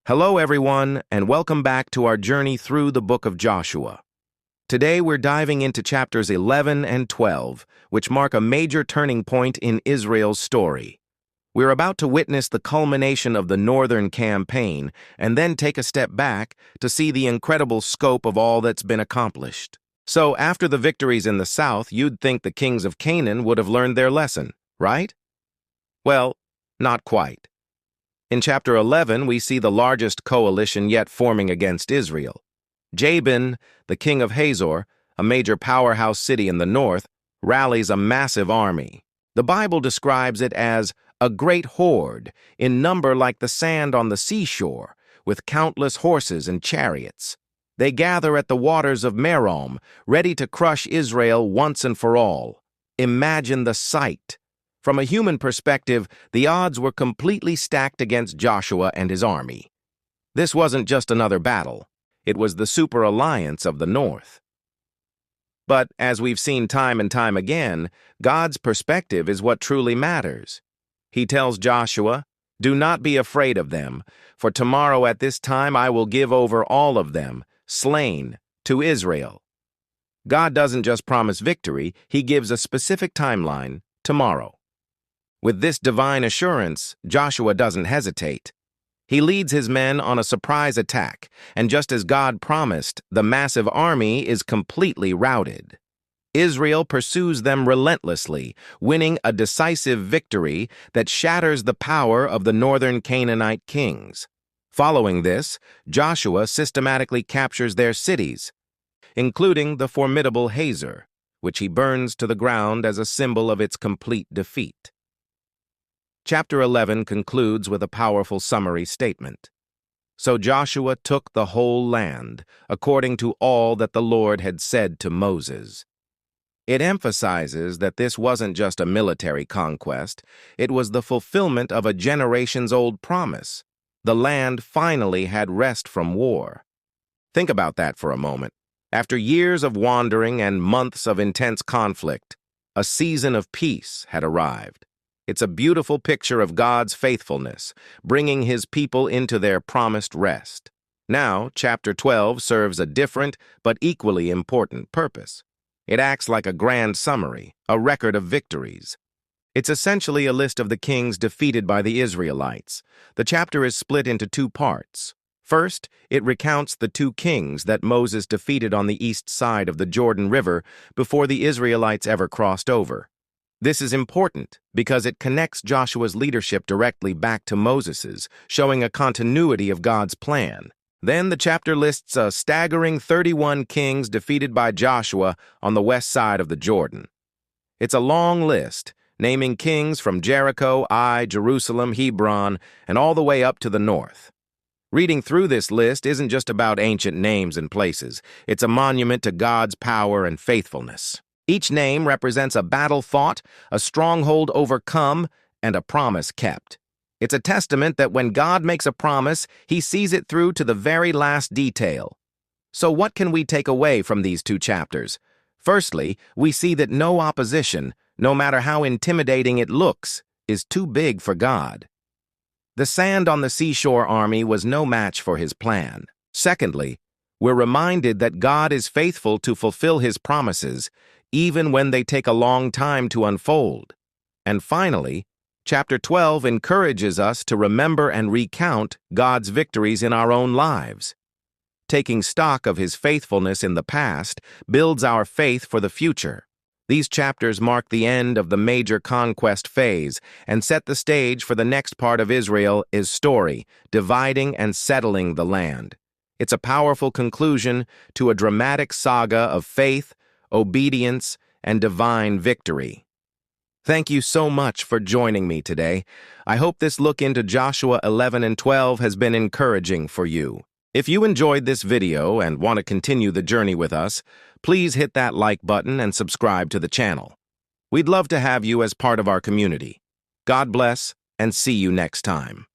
Hello, everyone, and welcome back to our journey through the book of Joshua. Today, we're diving into chapters 11 and 12, which mark a major turning point in Israel's story. We're about to witness the culmination of the Northern Campaign and then take a step back to see the incredible scope of all that's been accomplished. So, after the victories in the south, you'd think the kings of Canaan would have learned their lesson, right? Well, not quite. In chapter 11, we see the largest coalition yet forming against Israel. Jabin, the king of Hazor, a major powerhouse city in the north, rallies a massive army. The Bible describes it as a great horde, in number like the sand on the seashore, with countless horses and chariots. They gather at the waters of Merom, ready to crush Israel once and for all. Imagine the sight. From a human perspective, the odds were completely stacked against Joshua and his army. This wasn't just another battle. It was the super alliance of the North. But, as we've seen time and time again, God's perspective is what truly matters. He tells Joshua, "Do not be afraid of them, for tomorrow at this time I will give over all of them, slain, to Israel." God doesn't just promise victory, He gives a specific timeline, tomorrow. With this divine assurance, Joshua doesn't hesitate. He leads his men on a surprise attack, and just as God promised, the massive army is completely routed. Israel pursues them relentlessly, winning a decisive victory that shatters the power of the northern Canaanite kings. Following this, Joshua systematically captures their cities, including the formidable Hazor, which he burns to the ground as a symbol of its complete defeat. Chapter 11 concludes with a powerful summary statement. So Joshua took the whole land, according to all that the Lord had said to Moses. It emphasizes that this wasn't just a military conquest, it was the fulfillment of a generations-old promise. The land finally had rest from war. Think about that for a moment. After years of wandering and months of intense conflict, a season of peace had arrived. It's a beautiful picture of God's faithfulness, bringing His people into their promised rest. Now, chapter 12 serves a different but equally important purpose. It acts like a grand summary, a record of victories. It's essentially a list of the kings defeated by the Israelites. The chapter is split into two parts. First, it recounts the two kings that Moses defeated on the east side of the Jordan River before the Israelites ever crossed over. This is important because it connects Joshua's leadership directly back to Moses's, showing a continuity of God's plan. Then the chapter lists a staggering 31 kings defeated by Joshua on the west side of the Jordan. It's a long list, naming kings from Jericho, Ai, Jerusalem, Hebron, and all the way up to the north. Reading through this list isn't just about ancient names and places. It's a monument to God's power and faithfulness. Each name represents a battle fought, a stronghold overcome, and a promise kept. It's a testament that when God makes a promise, He sees it through to the very last detail. So what can we take away from these two chapters? Firstly, we see that no opposition, no matter how intimidating it looks, is too big for God. The sand on the seashore army was no match for His plan. Secondly, we're reminded that God is faithful to fulfill His promises, even when they take a long time to unfold. And finally, chapter 12 encourages us to remember and recount God's victories in our own lives. Taking stock of His faithfulness in the past builds our faith for the future. These chapters mark the end of the major conquest phase and set the stage for the next part of Israel's story, dividing and settling the land. It's a powerful conclusion to a dramatic saga of faith, obedience, and divine victory. Thank you so much for joining me today. I hope this look into Joshua 11 and 12 has been encouraging for you. If you enjoyed this video and want to continue the journey with us, please hit that like button and subscribe to the channel. We'd love to have you as part of our community. God bless, and see you next time.